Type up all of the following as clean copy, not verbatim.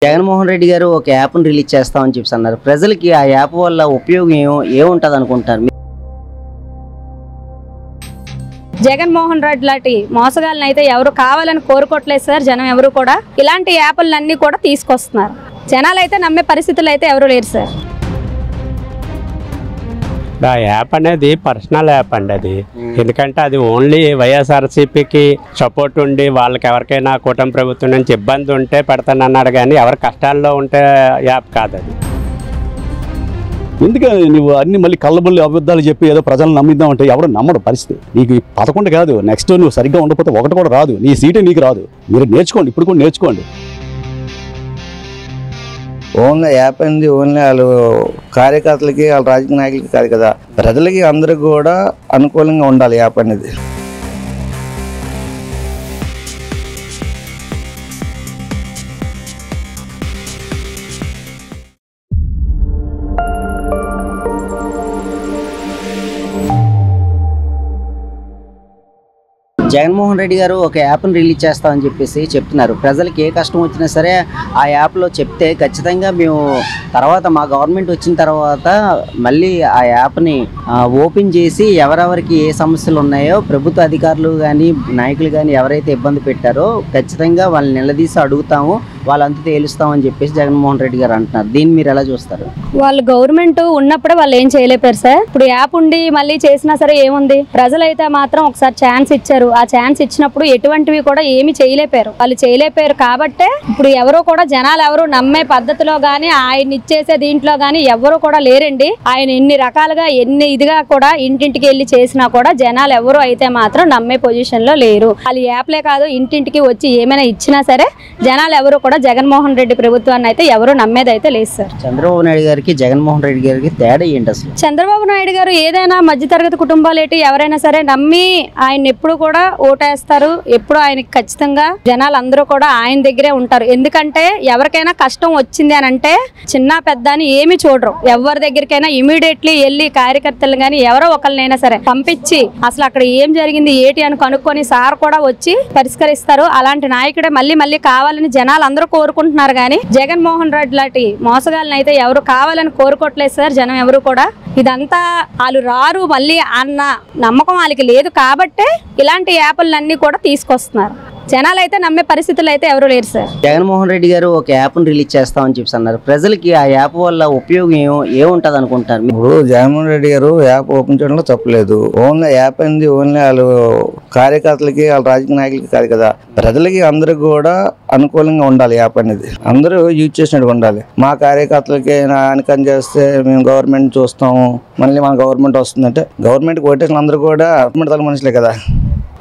జగన్మోహన్ రెడ్డి గారు ఒక యాప్‌ని రిలీజ్ చేస్తామని చెప్పి అన్నారు. ప్రజలకి ఆ యాప్ వల్ల ఉపయోగం ఏముంటది అనుకుంటారు? జగన్మోహన్ రెడ్డి లాంటి మోసగాళ్ళని అయితే ఎవరు కావాలని కోరుకోవట్లేదు సార్. జనం ఎవరు కూడా ఇలాంటి యాప్లన్నీ కూడా తీసుకొస్తున్నారు. జనాలు అయితే నమ్మే పరిస్థితులు అయితే ఎవరు లేరు సార్. ఆ యాప్ అనేది పర్సనల్ యాప్ అండి. అది ఎందుకంటే అది ఓన్లీ వైఎస్ఆర్సీపీకి సపోర్ట్ ఉండి వాళ్ళకి ఎవరికైనా కూటమి ప్రభుత్వం నుంచి ఇబ్బంది ఉంటే పెడతానన్నాడు, కానీ ఎవరి కష్టాల్లో ఉంటే యాప్ కాదు అది. ఎందుకని నువ్వు అన్ని మళ్ళీ కళ్ళబుల్లి అబద్ధాలు చెప్పి ఏదో ప్రజలను నమ్మిద్దాం అంటే ఎవరు నమ్మడు పరిస్థితి. నీకు 11 కాదు, నెక్స్ట్ నువ్వు సరిగ్గా ఉండకపోతే 1 కూడా రాదు, నీ సీటే నీకు రాదు. మీరు నేర్చుకోండి, ఇప్పుడు కూడా నేర్చుకోండి. ఓన్లీ యాప్ అనేది ఓన్లీ వాళ్ళు కార్యకర్తలకి వాళ్ళ రాజకీయ నాయకులకి కాదు కదా, ప్రజలకి అందరికి కూడా అనుకూలంగా ఉండాలి యాప్ అనేది. జగన్మోహన్ రెడ్డి గారు ఒక యాప్‌ని రిలీజ్ చేస్తామని చెప్పేసి చెప్తున్నారు. ప్రజలకు ఏ కష్టం వచ్చినా సరే ఆ యాప్‌లో చెప్తే ఖచ్చితంగా మేము తర్వాత మా గవర్నమెంట్ వచ్చిన తర్వాత మళ్ళీ ఆ యాప్‌ని ఓపెన్ చేసి ఎవరెవరికి ఏ సమస్యలు ఉన్నాయో ప్రభుత్వ అధికారులు కానీ నాయకులు కానీ ఎవరైతే ఇబ్బంది పెట్టారో ఖచ్చితంగా వాళ్ళని నిలదీసి అడుగుతాము, వాళ్ళంతా తేలుస్తామని చెప్పేసి జగన్మోహన్ రెడ్డి గారు అంటున్నారు. దీన్ని మీరు ఎలా చూస్తారు? వాళ్ళు గవర్నమెంట్ ఉన్నప్పుడే వాళ్ళు ఏం చేయలేపారు సార్. ఇప్పుడు యాప్ ఉండి మళ్ళీ చేసినా సరే ఏముంది, ప్రజలైతే మాత్రం ఒకసారి ఛాన్స్ ఇచ్చారు. ఆ ఛాన్స్ ఇచ్చినప్పుడు ఎటువంటివి కూడా ఏమి చేయలేపారు. వాళ్ళు చేయలేపారు కాబట్టే ఇప్పుడు ఎవరో కూడా జనాలు ఎవరు నమ్మే పద్ధతిలో గానీ ఆయన ఇచ్చేసే దీంట్లో గానీ ఎవరు కూడా లేరండి. ఆయన ఎన్ని రకాలుగా ఎన్ని ఇదిగా కూడా ఇంటింటికి వెళ్ళి చేసినా కూడా జనాలు ఎవరు అయితే మాత్రం నమ్మే పొజిషన్ లో లేరు. వాళ్ళు యాప్లే కాదు ఇంటింటికి వచ్చి ఏమైనా ఇచ్చినా సరే జనాలు ఎవరు కూడా జగన్మోహన్ రెడ్డి ప్రభుత్వాన్ని అయితే ఎవరు నమ్మేదైతే లేదు సార్. చంద్రబాబు నాయుడు గారికి జగన్మోహన్ రెడ్డి గారికి తేడా ఏంటి అసలు? చంద్రబాబు నాయుడు గారు ఏదైనా మధ్యతరగతి కుటుంబాలు ఏంటి ఎవరైనా సరే నమ్మి ఆయన ఎప్పుడు కూడా ఓటేస్తారు. ఎప్పుడు ఆయనకి ఖచ్చితంగా జనాలు అందరూ కూడా ఆయన దగ్గరే ఉంటారు. ఎందుకంటే ఎవరికైనా కష్టం వచ్చింది అని అంటే చిన్న పెద్ద అని ఏమి చూడరు. ఎవరి దగ్గరికైనా ఇమీడియట్లీ వెళ్ళి కార్యకర్తలు గానీ ఎవరో ఒకరినైనా సరే పంపించి అసలు అక్కడ ఏం జరిగింది ఏంటి అని కనుక్కొని సార్ కూడా వచ్చి పరిష్కరిస్తారు. అలాంటి నాయకుడే మళ్ళీ మళ్ళీ కావాలని జనాలు అందరూ కోరుకుంటున్నారు. కానీ జగన్మోహన్ రెడ్డి లాంటి మోసగాళ్ళని అయితే ఎవరు కావాలని కోరుకోవట్లేదు సార్. జనం ఎవరు కూడా ఇదంతా వాళ్ళు రారు మళ్ళీ అన్న నమ్మకం వాళ్ళకి లేదు కాబట్టే ఇలాంటి యాప్లన్నీ కూడా తీసుకొస్తున్నారు. జనాలు అయితే నమ్మే పరిస్థితులు అయితే ఎవరు లేరు సార్. జగన్మోహన్ రెడ్డి గారు ఒక యాప్‌ని రిలీజ్ చేస్తామని చెప్పి అన్నారు. ప్రజలకి ఆ యాప్ వల్ల ఉపయోగం ఏముంటది అనుకుంటారు? ఇప్పుడు జగన్మోహన్ రెడ్డి గారు యాప్ ఓపెన్ చేయడంలో తప్పలేదు. ఓన్లీ యాప్ అనేది ఓన్లీ వాళ్ళు కార్యకర్తలకి వాళ్ళ రాజకీయ నాయకులకి కాదు కదా, ప్రజలకి అందరికి కూడా అనుకూలంగా ఉండాలి యాప్ అనేది. అందరూ యూజ్ చేసినట్టు ఉండాలి. మా కార్యకర్తలకి అనుకం చేస్తే మేము గవర్నమెంట్ చూస్తాము, మళ్ళీ మన గవర్నమెంట్ వస్తుందంటే గవర్నమెంట్కి ఓటేసిన అందరూ కూడా గవర్నమెంట్ మనుషులే కదా.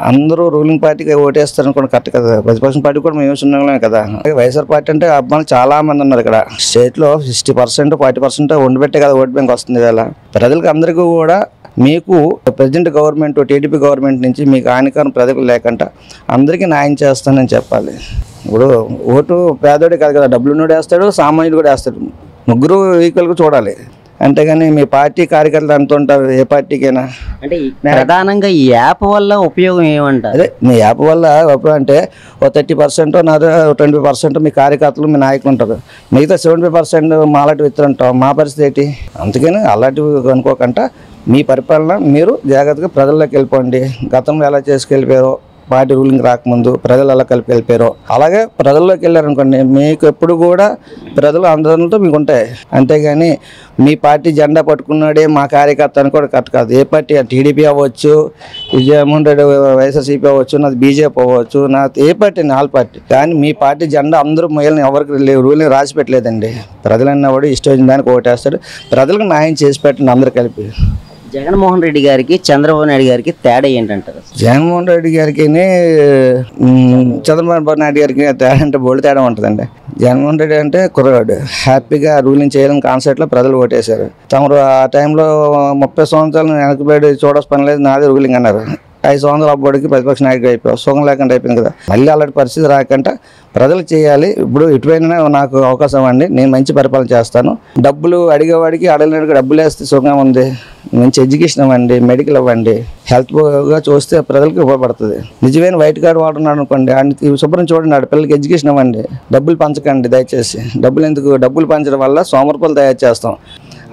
అందరూ రూలింగ్ పార్టీకి ఓటేస్తారు అనుకోండి, కరెక్ట్ కదా. ప్రతిపక్షం పార్టీ కూడా మేము చిన్నమే కదా. వైఎస్ఆర్ పార్టీ అంటే అబ్బాయిలు చాలా మంది ఉన్నారు ఇక్కడ. స్టేట్ లో 60% 40% ఉండబెట్టే కదా ఓట్ బ్యాంక్ వస్తుంది. వేళ ప్రజలకు అందరికీ కూడా మీకు ప్రెసిడెంట్ గవర్నమెంట్ టీడీపీ గవర్నమెంట్ నుంచి మీకు హానికరం ప్రజలకు లేకుండా అందరికీ న్యాయం చేస్తానని చెప్పాలి. ఇప్పుడు ఓటు పేదోడే కాదు కదా, డబ్బులు ఉన్నోడు వేస్తాడు, సామాన్యుడు కూడా వేస్తాడు. ముగ్గురు ఈక్వల్గా చూడాలి. అంతేగాని మీ పార్టీ కార్యకర్తలు అంత ఉంటారు ఏ పార్టీకైనా. అంటే ప్రధానంగా ఈ యాప్ వల్ల ఉపయోగం ఏమంటారు? అదే మీ యాప్ వల్ల ఉపయోగం అంటే 30% 20% మీ కార్యకర్తలు మీ నాయకులు ఉంటారు. మిగతా 70% మాలాంటి వ్యక్తులు ఉంటాం. మా పరిస్థితి ఏంటి? అందుకని అలాంటివి అనుకోకుండా మీ పరిపాలన మీరు జాగ్రత్తగా ప్రజల్లోకి వెళ్ళిపోండి. గతంలో ఎలా చేసుకెళ్ళిపోయారో పార్టీ రూలింగ్ రాకముందు ప్రజలు ఎలా కలిపి వెళ్ళిపోయారో అలాగే ప్రజల్లోకి వెళ్ళారనుకోండి, మీకు ఎప్పుడు కూడా ప్రజలు అందరితో మీకు ఉంటాయి. అంతేగాని మీ పార్టీ జెండా పట్టుకున్నాడే మా కార్యకర్త అని కూడా కరెక్ట్ కాదు. ఏ పార్టీ టీడీపీ అవ్వచ్చు, జగన్మోహన్ రెడ్డి వైఎస్ఆర్సీపీ అవ్వచ్చు, నాది బీజేపీ అవ్వచ్చు, నాది ఏ పార్టీ ఆల్ పార్టీ. కానీ మీ పార్టీ జెండా అందరూ మొయ్యాలని ఎవరికి రూలింగ్ రాసి పెట్టలేదండి. ప్రజలన్నా కూడా ఇష్టం వచ్చిన దానికి ఓటేస్తాడు. ప్రజలకు న్యాయం చేసి పెట్టండి అందరూ కలిపి. జగన్మోహన్ రెడ్డి గారికి చంద్రబాబు నాయుడు గారికి తేడా ఏంటంటారు? జగన్మోహన్ రెడ్డి గారికి చంద్రబాబు నాయుడు గారికి తేడా అంటే బోల్డ్ తేడా ఉంటుందండి. జగన్మోహన్ రెడ్డి అంటే కుర్రవాడు, హ్యాపీగా రూలింగ్ చేయాలని కాన్సెప్ట్లో ప్రజలు ఓటేశారు. తమరు ఆ టైంలో 30 సంవత్సరాలు వెనకబడి చూడాల్సిన పని లేదు, నాదే రూలింగ్ అన్నారు. 5 సంవత్సరాలు అబ్బడికి ప్రతిపక్ష నాయకుడు అయిపోయావు, సుఖం లేకుండా అయిపోయింది కదా. మళ్ళీ అలాంటి పరిస్థితి రాకుండా ప్రజలకు చేయాలి. ఇప్పుడు ఇటువైనా నాకు అవకాశం అండి, నేను మంచి పరిపాలన చేస్తాను. డబ్బులు అడిగేవాడికి అడగలేడికి డబ్బులు వేస్తే సుఖంగా ఉంది. మంచి ఎడ్యుకేషన్ ఇవ్వండి, మెడికల్ ఇవ్వండి, హెల్త్గా చూస్తే ప్రజలకు ఉపయోగపడుతుంది. నిజమైన వైట్ కార్డు వాడున్నాడు అనుకోండి, ఆయన శుభ్రం చూడండి, ఆడ పిల్లలకి ఎడ్యుకేషన్ ఇవ్వండి. డబ్బులు పంచకండి దయచేసి. డబ్బులు ఎందుకు? డబ్బులు పంచడం వల్ల సోమరపల్లి తయారు చేస్తాం.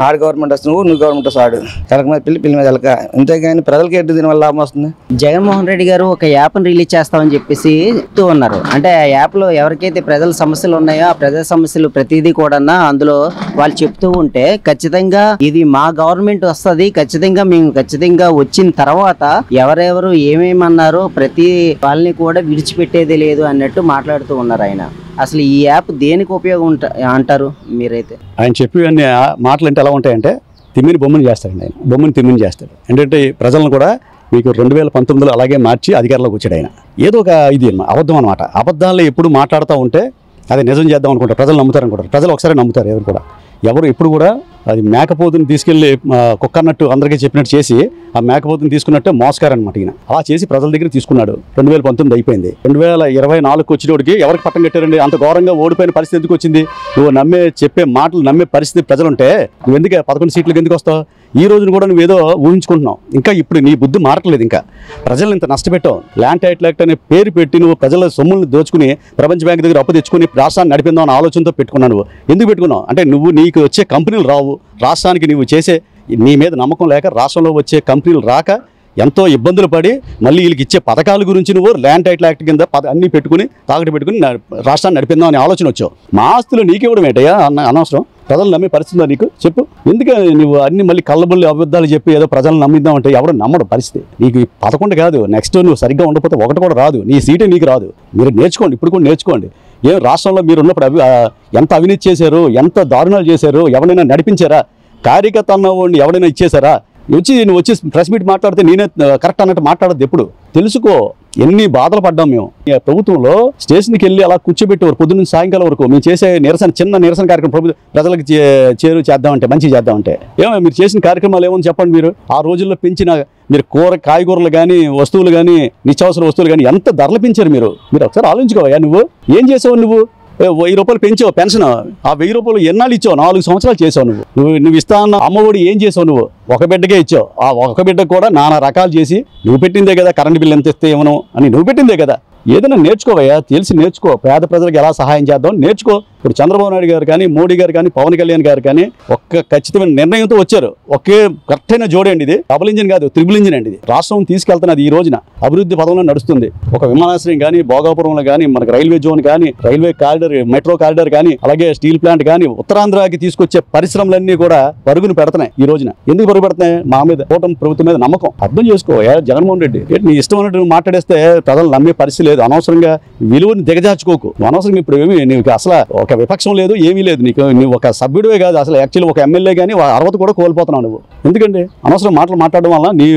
ఆడు గవర్నమెంట్ వస్తుంది, నువ్వు గవర్నమెంట్ వస్తాడు. ఎలక మీద పిల్లి మీద ఎలక. అంతేగాని ప్రజలకి ఏంటి దీనివల్ల లాభం వస్తుంది? జగన్మోహన్ రెడ్డి గారు ఒక యాప్ని రిలీజ్ చేస్తామని చెప్పేసి చెప్తూ ఉన్నారు. అంటే ఆ యాప్లో ఎవరికైతే ప్రజల సమస్యలు ఉన్నాయో ఆ ప్రజల సమస్యలు ప్రతిదీ కూడా అందులో వాళ్ళు చెప్తూ ఉంటే ఖచ్చితంగా ఇది మా గవర్నమెంట్ వస్తుంది, ఖచ్చితంగా వచ్చిన తర్వాత ఎవరెవరు ఏమేమన్నారో ప్రతి వాళ్ళని కూడా విడిచిపెట్టేది లేదు అన్నట్టు మాట్లాడుతూ ఉన్నారు ఆయన. అసలు ఈ యాప్ దేనికి ఉపయోగం అంటారు మీరైతే? ఆయన చెప్పేవన్నీ మాటలు అంటే ఎలా ఉంటాయంటే తిమ్మిని బొమ్మని చేస్తాడండి. ఆయన బొమ్మని తిమ్మిని చేస్తాడు. ఏంటంటే ప్రజలను కూడా మీకు 2019లో అలాగే మార్చి అధికారంలోకి వచ్చాడు ఆయన. ఏదో ఒక ఇది అబద్ధం అనమాట. అబద్ధాలు ఎప్పుడు మాట్లాడుతూ ఉంటే అది నిజం చేద్దాం అనుకుంటారు, ప్రజలు నమ్ముతారు అనుకుంటారు. ప్రజలు ఒకసారి నమ్ముతారు. ఎవరు ఎప్పుడు కూడా అది మేకపోతుని తీసుకెళ్లి కుక్క అన్నట్టు అందరికీ చెప్పినట్టు చేసి ఆ మేకపోతుని తీసుకున్నట్టే మోసకారు అనమాట. ఈయన అలా చేసి ప్రజల దగ్గర తీసుకున్నాడు. 2019 అయిపోయింది. 2024 వచ్చేటోడికి ఎవరికి పట్టం కట్టారండి? అంత ఘోరంగా ఓడిపోయిన పరిస్థితి ఎందుకు వచ్చింది? నువ్వు చెప్పే మాటలు నమ్మే పరిస్థితి ప్రజలుంటే నువ్వు ఎందుకు 11 సీట్లకు ఎందుకు వస్తావు? ఈ రోజున కూడా నువ్వు ఏదో ఊహించుకుంటున్నావు. ఇంకా ఇప్పుడు నీ బుద్ధి మారట్లేదు. ఇంకా ప్రజలను ఇంత నష్టపెట్టావు. ల్యాండ్ టైటిల్ యాక్ట్ అనే పేరు పెట్టి నువ్వు ప్రజల సొమ్ములను దోచుకుని ప్రపంచ బ్యాంక్ దగ్గర అప్పు తెచ్చుకుని రాష్ట్రాన్ని నడిపిందాం అనే ఆలోచనతో పెట్టుకున్నావు. నువ్వు ఎందుకు పెట్టుకున్నావు అంటే నీకు వచ్చే కంపెనీలు రావు. రాష్ట్రానికి నువ్వు చేసే నీ మీద నమ్మకం లేక రాష్ట్రంలో వచ్చే కంపెనీలు రాక ఎంతో ఇబ్బందులు పడి మళ్ళీ వీళ్ళకి ఇచ్చే పథకాల గురించి నువ్వు ల్యాండ్ టైటిల్ యాక్ట్ కింద అన్నీ పెట్టుకుని తాకట్టు పెట్టుకుని రాష్ట్రాన్ని నడిపిందాం అనే ఆలోచన వచ్చావు. మా ఆస్తులు నీకివ్వడం ఏంటయ్యా అనవసరం. ప్రజలు నమ్మే పరిస్థితుందా నీకు? చెప్పు. ఎందుకని నువ్వు అన్ని మళ్ళీ కళ్ళబుల్లి అబద్ధాలు చెప్పి ఏదో ప్రజలు నమ్మిద్దాం అంటే ఎవరు నమ్మడం పరిస్థితి. నీకు 11 కాదు, నెక్స్ట్ నువ్వు సరిగ్గా ఉండకపోతే 1 కూడా రాదు. నీ సీటే నీకు రాదు. మీరు నేర్చుకోండి, ఇప్పుడు కూడా నేర్చుకోండి. ఏం రాష్ట్రంలో మీరు ఉన్నప్పుడు ఎంత అవినీతి చేశారు, ఎంత దారుణాలు చేశారు, ఎవరైనా నడిపించారా? కార్యకర్త అన్నవాడిని ఎవరైనా ఇచ్చేశారా? నువ్వు వచ్చి ప్రెస్ మీట్ మాట్లాడితే నేనే కరెక్ట్ అన్నట్టు మాట్లాడద్దు. ఎప్పుడు తెలుసుకో. ఎన్ని బాధలు పడ్డాం మేము. ప్రభుత్వంలో స్టేషన్కి వెళ్ళి అలా కూర్చోబెట్టేవారు పొద్దున్న సాయంకాలం వరకు. మేము చేసే చిన్న నిరసన కార్యక్రమం ప్రజలకు చేద్దామంటే మంచి చేద్దామంటే మీరు చేసిన కార్యక్రమాలు ఏమని చెప్పండి. మీరు ఆ రోజుల్లో పెంచిన మీరు కాయగూరలు కానీ వస్తువులు కానీ నిత్యావసర వస్తువులు కానీ ఎంత ధరలు పెంచారు మీరు ఒకసారి ఆలోచించుకోవా. నువ్వు ఏం చేసావు? నువ్వు 1000 రూపాయలు పెంచావు పెన్షన్. ఆ 1000 రూపాయలు ఎన్నాళ్ళు ఇచ్చావు? 4 సంవత్సరాలు చేసావు. నువ్వు ఇస్తా అన్న అమ్మఒడి ఏం చేసావు? నువ్వు ఒక బిడ్డకే ఇచ్చావు. ఆ ఒక బిడ్డకు కూడా నానా రకాలు చేసి నువ్వు పెట్టిందే కదా. కరెంట్ బిల్లు ఎంత ఇస్తే ఏమను అని నువ్వు పెట్టిందే కదా. ఏదైనా నేర్చుకోవయ్యా, తెలిసి నేర్చుకో. పేద ప్రజలకు ఎలా సహాయం చేద్దాం నేర్చుకో. ఇప్పుడు చంద్రబాబు నాయుడు గారు కానీ, మోడీ గారు కానీ, పవన్ కళ్యాణ్ గారు కానీ ఒక్క ఖచ్చితమైన నిర్ణయంతో వచ్చారు. ఒకే కరెక్ట్ అయిన జోడండి ఇది. డబుల్ ఇంజిన్ కాదు, త్రిబుల్ ఇంజిన్ అండి ఇది. రాష్ట్రం తీసుకెళ్తున్నది ఈ రోజున అభివృద్ధి పదంలో నడుస్తుంది. ఒక విమానాశ్రయం కానీ, భోగాపురంలో కానీ, మనకు రైల్వే జోన్ కానీ, రైల్వే కారిడార్, మెట్రో కారిడార్ కానీ, అలాగే స్టీల్ ప్లాంట్ కానీ, ఉత్తరాంధ్రకి తీసుకొచ్చే పరిశ్రమలన్నీ కూడా పరుగును పెడుతున్నాయి ఈ రోజున. ఎందుకు పరుగు పెడుతున్నాయి? మా మీద కూటమి ప్రభుత్వం మీద నమ్మకం. అర్థం చేసుకో. జగన్మోహన్ రెడ్డి నీ ఇష్టం అన్నట్టు మాట్లాడేస్తే ప్రజలు నమ్మే పరిస్థితి లేదు. అనవసరంగా విలువని దిగజార్చుకోకు. అనవసరంగా ఇప్పుడు ఏమి నీకు అసలు ఒక విపక్షం లేదు, ఏమీ లేదు. నువ్వు ఒక సభ్యుడివే కాదు, అసలు యాక్చువల్లీ ఒక ఎమ్మెల్యే కానీ 60 కూడా కోల్పోతున్నావు నువ్వు. ఎందుకండి అనవసరం మాటలు మాట్లాడడం వల్ల నీ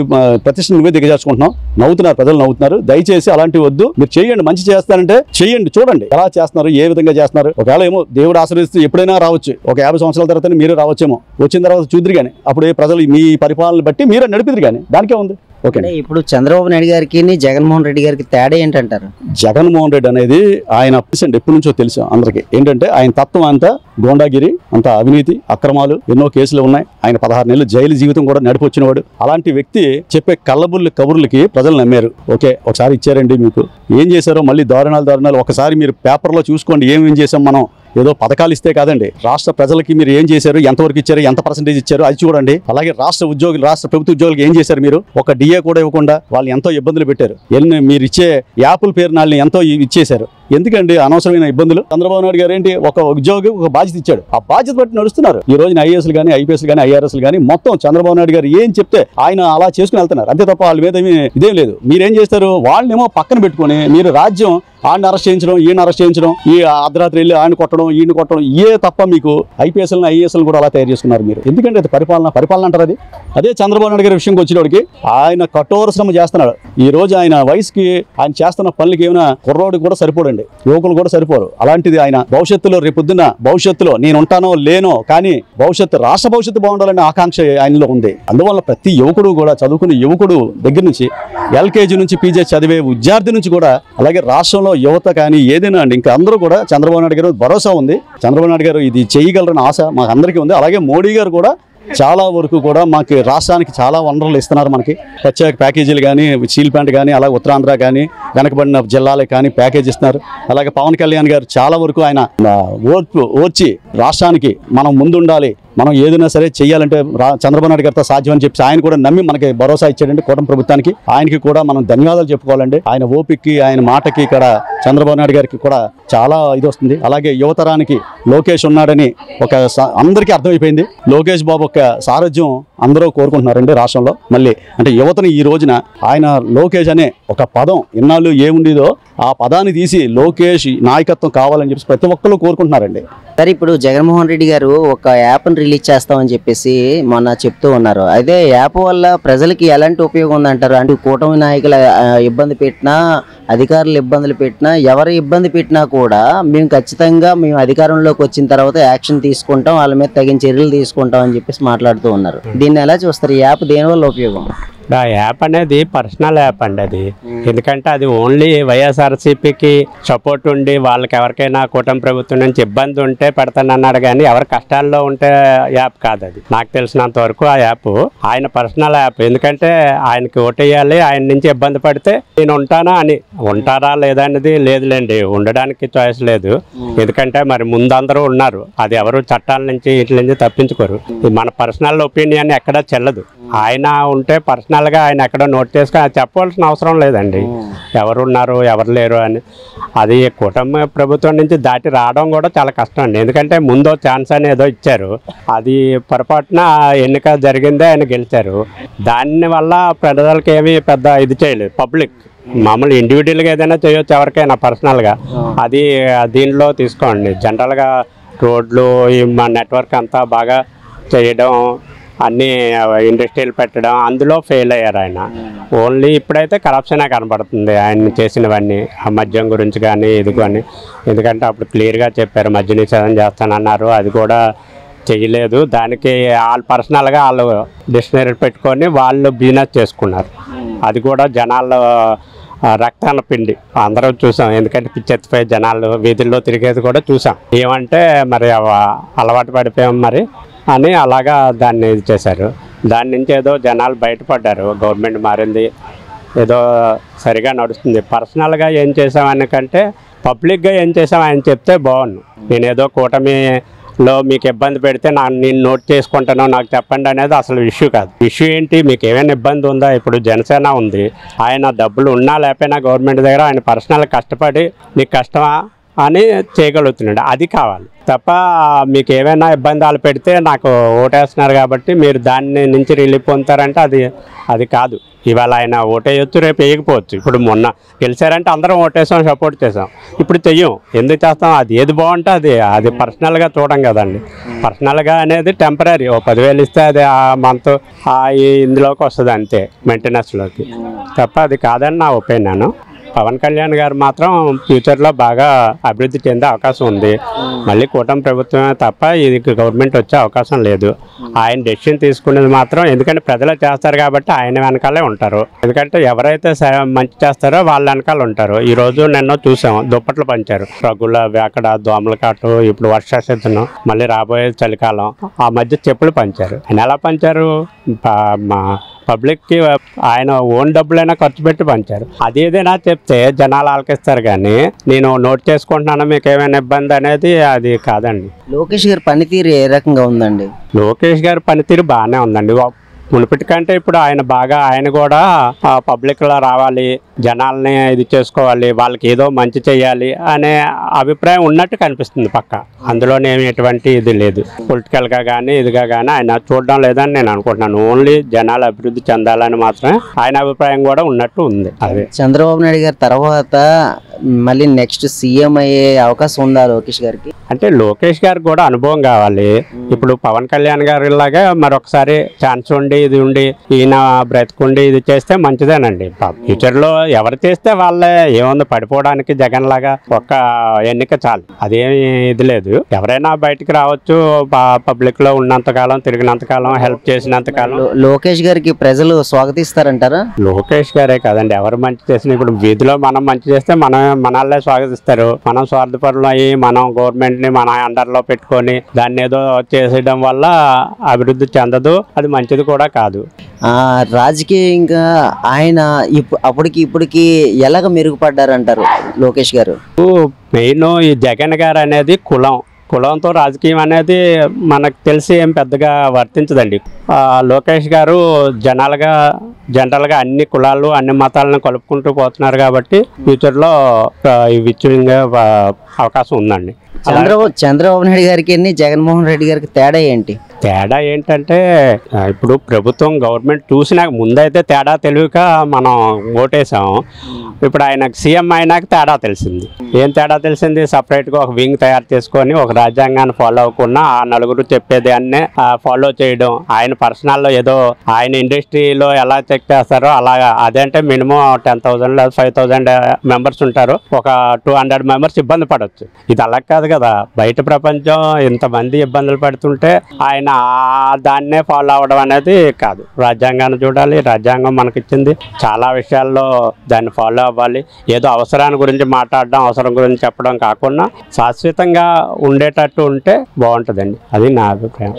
ప్రతిష్ట నువ్వే దిగజార్చుకుంటున్నావు. నవ్వుతున్నారు, ప్రజలు నవ్వుతున్నారు. దయచేసి అలాంటివి వద్దు. మీరు చేయండి, మంచి చేస్తారంటే చేయండి, చూడండి ఎలా చేస్తున్నారు, ఏ విధంగా చేస్తున్నారు. ఒకవేళ ఏమో దేవుడు ఆశీర్వదిస్తే ఎప్పుడైనా రావచ్చు. ఒక 50 సంవత్సరాల తర్వాత మీరే రావచ్చేమో. వచ్చిన తర్వాత చూద్దరు కానీ అప్పుడు ప్రజలు మీ పరిపాలన బట్టి మీరే నడిపిద్దరు కానీ దానికే ఉంది. ఓకే. ఇప్పుడు చంద్రబాబు నాయుడు గారికి జగన్మోహన్ రెడ్డి గారికి తేడా ఏంటంటారు? జగన్మోహన్ రెడ్డి అనేది ఆయన ఎప్పటి నుంచో తెలుసు అందరికి. ఏంటంటే ఆయన తత్వం అంతా గోండాగిరి, అంత అవినీతి అక్రమాలు, ఎన్నో కేసులు ఉన్నాయి. ఆయన 16 నెలలు జైలు జీవితం కూడా నడిపొచ్చినవాడు. అలాంటి వ్యక్తి చెప్పే కళ్ళబుల్లి కబుర్లకి ప్రజలు నమ్మారు. ఓకే, ఒకసారి ఇచ్చారండి మీకు. ఏం చేశారో మళ్ళీ దారుణాలు ఒకసారి మీరు పేపర్లో చూసుకోండి. ఏమేం చేసాం మనం. ఏదో పథకాలు ఇస్తే కాదండి, రాష్ట్ర ప్రజలకి మీరు ఏం చేశారు, ఎంతవరకు ఇచ్చారు, ఎంత పర్సెంటేజ్ ఇచ్చారు అది చూడండి. అలాగే రాష్ట్ర ప్రభుత్వ ఉద్యోగులకు ఏం చేశారు మీరు? ఒక డిఏ కూడా ఇవ్వకుండా వాళ్ళు ఎంతో ఇబ్బందులు పెట్టారు. మీరు ఇచ్చే యాప్ల పేరు నాళ్ళని ఎంతో ఇచ్చేశారు. ఎందుకండి అనవసరమైన ఇబ్బందులు? చంద్రబాబు నాయుడు గారు ఏంటి, ఒక ఉద్యోగి ఒక బాధ్యత ఇచ్చాడు. ఆ బాధ్యత బట్టి నడుస్తున్నారు. ఈ రోజున ఐఏఎస్లు కానీ, ఐపీఎస్లు కానీ, ఐఆర్ఎస్లు కానీ మొత్తం చంద్రబాబు నాయుడు గారు ఏం చెప్తే ఆయన అలా చేసుకుని వెళ్తున్నారు. అంతే తప్ప వాళ్ళ మీద ఇదేం లేదు. మీరేం చేస్తారు? వాళ్ళనేమో పక్కన పెట్టుకుని మీరు రాజ్యం ఆయన అరెస్ట్ చేయించడం, ఈయన అరెస్ట్ చేయించడం, ఈ అర్ధరాత్రి వెళ్ళి ఆయన కొట్టడం, ఈయన కొట్టడం, తప్ప మీకు ఐపీఎస్లను ఐఏఎస్లను కూడా అలా తయారు చేసుకున్నారు మీరు. ఎందుకంటే అది పరిపాలన అంటారు. అదే చంద్రబాబు నాయుడు గారి విషయంకి వచ్చినోడికి ఆయన కఠోర శ్రమ చేస్తున్నాడు. ఈ రోజు ఆయన వయసుకి ఆయన చేస్తున్న పనులకి ఏమైనా కుర్రోడికి కూడా సరిపోడండి. సరిపోరండి, యువకులు కూడా సరిపోరు. అలాంటిది ఆయన భవిష్యత్తులో నేను ఉంటానో లేనో కానీ రాష్ట్ర భవిష్యత్తు బాగుండాలనే ఆకాంక్ష ఆయనలో ఉంది. అందువల్ల ప్రతి యువకుడు కూడా, చదువుకునే యువకుడు దగ్గర నుంచి ఎల్కేజీ నుంచి పీజీ చదివే విద్యార్థి నుంచి కూడా, అలాగే రాష్ట్రంలో యువత కానీ ఏదైనా అండి, ఇంకా అందరూ కూడా చంద్రబాబు నాయుడు గారు భరోసా ఉంది. చంద్రబాబు నాయుడు గారు ఇది చేయగలరని ఆశ మాకు అందరికీ ఉంది. అలాగే మోడీ గారు కూడా చాలా వరకు కూడా మాకు రాష్ట్రానికి చాలా వనరులు ఇస్తున్నారు. మనకి ప్రత్యేక ప్యాకేజీలు కానీ, స్టీల్ ప్లాంట్ కానీ, అలాగే ఉత్తరాంధ్ర కానీ, వెనకబడిన జిల్లాలకు కానీ ప్యాకేజ్ ఇస్తున్నారు. అలాగే పవన్ కళ్యాణ్ గారు చాలా వరకు ఆయన ఓర్చి రాష్ట్రానికి మనం ముందుండాలి, మనం ఏదైనా సరే చేయాలంటే చంద్రబాబు నాయుడు గారితో సాధ్యం అని చెప్పి ఆయన కూడా నమ్మి మనకి భరోసా ఇచ్చాడండి. కూటమి ప్రభుత్వానికి ఆయనకి కూడా మనం ధన్యవాదాలు చెప్పుకోవాలండి. ఆయన ఓపికకి, ఆయన మాటకి ఇక్కడ చంద్రబాబు నాయుడు గారికి కూడా చాలా ఇది వస్తుంది. అలాగే యువతరానికి లోకేష్ ఉన్నాడని అందరికీ అర్థమైపోయింది. లోకేష్ బాబు యొక్క సారథ్యం అందరూ కోరుకుంటున్నారండి రాష్ట్రంలో. మళ్ళీ అంటే యువతని ఈ రోజున ఆయన లోకేష్ అనే ఒక పదం ఇన్నాళ్ళు ఏముండేదో ఆ పదాన్ని తీసి లోకేష్ నాయకత్వం కావాలని చెప్పి ప్రతి ఒక్కరు కోరుకుంటున్నారండి. సరే, ఇప్పుడు జగన్మోహన్ రెడ్డి గారు ఒక యాప్ని రిలీజ్ చేస్తామని చెప్పేసి మొన్న చెప్తూ ఉన్నారు. అదే యాప్ వల్ల ప్రజలకి ఎలాంటి ఉపయోగం ఉందంటారు? అంటే కూటమి నాయకులు ఇబ్బంది పెట్టినా, అధికారులు ఇబ్బందులు పెట్టినా, ఎవరు ఇబ్బంది పెట్టినా కూడా మేము ఖచ్చితంగా అధికారంలోకి వచ్చిన తర్వాత యాక్షన్ తీసుకుంటాం, వాళ్ళ మీద తగిన చర్యలు తీసుకుంటాం అని చెప్పేసి మాట్లాడుతూ ఉన్నారు. దీన్ని ఎలా చూస్తారు? ఈ యాప్ దేనివల్ల ఉపయోగం? ఆ యాప్ అనేది పర్సనల్ యాప్ అండి అది. ఎందుకంటే అది ఓన్లీ వైఎస్ఆర్సీపీకి సపోర్ట్ ఉండి వాళ్ళకి ఎవరికైనా కూటమి ప్రభుత్వం నుంచి ఇబ్బంది ఉంటే పెడతానన్నాడు కానీ ఎవరి కష్టాల్లో ఉంటే యాప్ కాదు అది. నాకు తెలిసినంత వరకు ఆ యాప్ ఆయన పర్సనల్ యాప్. ఎందుకంటే ఆయనకి ఓటేయాలి, ఆయన నుంచి ఇబ్బంది పడితే నేను ఉంటారా లేదా అనేది లేదులేండి, ఉండడానికి చాయిస్ లేదు. ఎందుకంటే మరి ముందందరూ ఉన్నారు, అది ఎవరు చట్టాల నుంచి వీటి నుంచి తప్పించుకోరు. మన పర్సనల్ ఒపీనియన్ ఎక్కడా చెల్లదు. ఆయన ఉంటే పర్సనల్ గా ఆయన ఎక్కడో నోట్ చేసుకొని చెప్పవలసిన అవసరం లేదండి ఎవరున్నారు ఎవరు లేరు అని. అది కూటమి ప్రభుత్వం నుంచి దాటి రావడం కూడా చాలా కష్టం అండి. ఎందుకంటే ముందో ఛాన్స్ అని ఏదో ఇచ్చారు, అది పొరపాటున ఎన్నిక జరిగిందే ఆయన గెలిచారు. దానివల్ల ప్రజలకి ఏమీ పెద్ద ఇది చేయలేదు. పబ్లిక్ మామూలు ఇండివిజువల్గా ఏదైనా చేయొచ్చు ఎవరికైనా పర్సనల్గా, అది దీనిలో తీసుకోండి. జనరల్గా రోడ్లు మా నెట్వర్క్ అంతా బాగా చేయడం, అన్నీ ఇండస్ట్రీలు పెట్టడం, అందులో ఫెయిల్ అయ్యారు ఆయన. ఓన్లీ ఇప్పుడైతే కరప్షనే కనబడుతుంది ఆయన చేసినవన్నీ. ఆ మద్యం గురించి కానీ ఇది కానీ, ఎందుకంటే అప్పుడు క్లియర్గా చెప్పారు మద్య నిషేధం చేస్తానన్నారు, అది కూడా చేయలేదు. దానికి వాళ్ళు పర్సనల్గా వాళ్ళు డిక్షనరీ పెట్టుకొని వాళ్ళు బిజినెస్ చేసుకున్నారు. అది కూడా జనాల్లో రక్తాల పిండి అందరం చూసాం. ఎందుకంటే పిచ్చెత్తిపోయి జనాలు వీధుల్లో తిరిగేది కూడా చూసాం. ఏమంటే మరి అలవాటు పడిపోయాం మరి అని అలాగా దాన్ని ఇది చేశారు. దాని నుంచి ఏదో జనాలు బయటపడ్డారు. గవర్నమెంట్ మారింది, ఏదో సరిగా నడుస్తుంది. పర్సనల్గా ఏం చేసామని కంటే పబ్లిక్గా ఏం చేసాం ఆయన చెప్తే బాగుండు. నేనేదో కూటమిలో మీకు ఇబ్బంది పెడితే నేను నోట్ చేసుకుంటానో నాకు చెప్పండి అనేది అసలు ఇష్యూ కాదు. ఇష్యూ ఏంటి, మీకు ఏమైనా ఇబ్బంది ఉందా? ఇప్పుడు జనసేన ఉంది, ఆయన డబ్బులు ఉన్నా లేకపోయినా గవర్నమెంట్ దగ్గర ఆయన పర్సనల్ కష్టపడి నీకు కష్టమా అని చేయగలుగుతున్నాడు. అది కావాలి తప్ప మీకు ఏమైనా ఇబ్బందులు పెడితే నాకు ఓటేస్తున్నారు కాబట్టి మీరు దాన్ని నుంచి రిలీఫ్ పొందుతారంటే అది కాదు. ఇవాళ ఆయన ఓటేయొచ్చు, రేపు వేయకపోవచ్చు. ఇప్పుడు మొన్న గెలిచారంటే అందరం ఓటేసాం, సపోర్ట్ చేసాం. ఇప్పుడు చెయ్యం, ఎందుకు చేస్తాం? అది ఏది బాగుంటే అది పర్సనల్గా చూడం కదండి. పర్సనల్గా అనేది టెంపరీ. 10,000 ఇస్తే అది ఆ మంత్ ఇందులోకి వస్తుంది అంతే, మెయింటెనెన్స్లోకి తప్ప అది కాదని నా ఒపీనియన్. పవన్ కళ్యాణ్ గారు మాత్రం ఫ్యూచర్లో బాగా అభివృద్ధి చెందే అవకాశం ఉంది. మళ్ళీ కూటమి ప్రభుత్వమే తప్ప ఇది గవర్నమెంట్ వచ్చే అవకాశం లేదు. ఆయన డెసిషన్ తీసుకునేది మాత్రం, ఎందుకంటే ప్రజలు చేస్తారు కాబట్టి ఆయన వెనకాలే ఉంటారు. ఎందుకంటే ఎవరైతే మంచి చేస్తారో వాళ్ళ వెనకాల ఉంటారు. ఈరోజు నిన్న చూసాం, దుప్పట్లు పంచారు. రగుల అక్కడ దోమల కాటు, ఇప్పుడు వర్ష సీజన్, మళ్ళీ రాబోయే చలికాలం, ఆ మధ్య చెప్పులు పంచారు. ఆయన ఎలా పంచారు? పబ్లిక్కి ఆయన ఓన్ డబ్బులైనా ఖర్చు పెట్టి పంచారు. అది ఏదైనా చెప్తే జనాలు ఆలకిస్తారు కానీ నేను నోట్ చేసుకుంటున్నాను మీకు ఏమైనా ఇబ్బంది అనేది అది కాదండి. లోకేష్ గారి పనితీరు ఏ రకంగా ఉందండి? లోకేష్ గారి పనితీరు బాగానే ఉందండి. మునుపటి కంటే ఇప్పుడు ఆయన కూడా పబ్లిక్లో రావాలి, జనాల్ని ఇది చేసుకోవాలి, వాళ్ళకి ఏదో మంచి చేయాలి అనే అభిప్రాయం ఉన్నట్టు కనిపిస్తుంది పక్క. అందులోనే ఎటువంటి ఇది లేదు, పొలిటికల్గా కానీ ఇదిగా కానీ ఆయన చూడడం లేదని నేను అనుకుంటున్నాను. ఓన్లీ జనాలు అభివృద్ధి చెందాలని మాత్రమే ఆయన అభిప్రాయం కూడా ఉన్నట్టు ఉంది. అదే చంద్రబాబు నాయుడు గారి తర్వాత మళ్ళీ నెక్స్ట్ సీఎం అయ్యే అవకాశం ఉందా లోకేష్ గారికి? అంటే లోకేష్ గారికి కూడా అనుభవం కావాలి. ఇప్పుడు పవన్ కళ్యాణ్ గారి లాగా మరొకసారి ఛాన్స్ ఉండి ఇది ఉండి ఈయన బ్రతుకుండి ఇది చేస్తే మంచిదేనండి. ఫ్యూచర్ లో ఎవరు చేస్తే వాళ్ళే ఏముంది, పడిపోవడానికి జగన్ లాగా ఒక్క ఎన్నిక చాలు, అదేమి ఇది లేదు. ఎవరైనా బయటికి రావచ్చు, పబ్లిక్ లో ఉన్నంత కాలం, తిరిగినంత కాలం, హెల్ప్ చేసినంత కాలం. లోకేష్ గారికి ప్రజలు స్వాగతిస్తారంటారా? లోకేష్ గారే కాదండి, ఎవరు మంచి చేసిన, ఇప్పుడు వీధిలో మనం మంచి చేస్తే మనల్నే స్వాగతిస్తారు. మనం స్వార్థపరులు అయ్యి మనం గవర్నమెంట్ ని మన అండర్ లో పెట్టుకొని దాన్ని ఏదో చేసేయడం వల్ల అభివృద్ధి చెందదు, అది మంచిది కూడా కాదు. రాజకీయంగా ఆయన అప్పటికి ఇప్పటికి ఎలాగ మెరుగుపడ్డారంటారు లోకేష్ గారు? మెయిన్ ఈ జగన్ గారు అనేది కులంతో రాజకీయం అనేది మనకు తెలిసి ఏం పెద్దగా వర్తించదండి. లోకేష్ గారు జనరల్గా అన్ని కులాలు అన్ని మతాలను కలుపుకుంటూ పోతున్నారు కాబట్టి ఫ్యూచర్లో విచ్చుగా అవకాశం ఉందండి. చంద్రబాబు నాయుడు గారికి జగన్మోహన్ రెడ్డి గారికి తేడా ఏంటి? తేడా ఏంటంటే ఇప్పుడు ప్రభుత్వం గవర్నమెంట్ చూసినాక ముందైతే తేడా తెలియక మనం ఓటేసాం. ఇప్పుడు ఆయనకు సీఎం అయినాక తేడా తెలిసింది. ఏం తేడా తెలిసింది? సపరేట్గా ఒక వింగ్ తయారు చేసుకొని ఒక రాజ్యాంగాన్ని ఫాలో అవ్వకుండా ఆ నలుగురు చెప్పేది అన్నే ఫాలో చేయడం. ఆయన పర్సనల్లో ఏదో ఆయన ఇండస్ట్రీలో ఎలా చెక్ చేస్తారో అలాగా, అదంటే మినిమం 10,000 లేదా 5,000 మెంబర్స్ ఉంటారు, ఒక 200 మెంబర్స్ ఇబ్బంది పడవచ్చు. ఇది అలా కాదు కదా, బయట ప్రపంచం ఇంతమంది ఇబ్బందులు పడుతుంటే ఆయన దాన్నే ఫాలో అవ్వడం అనేది కాదు. రాజ్యాంగాన్ని చూడాలి, రాజ్యాంగం మనకిచ్చింది, చాలా విషయాల్లో దాన్ని ఫాలో అవ్వాలి. ఏదో అవసరాన్ని గురించి మాట్లాడడం, అవసరం గురించి చెప్పడం కాకుండా శాశ్వతంగా ఉండేటట్టు ఉంటే బాగుంటుందండి. అది నా అభిప్రాయం.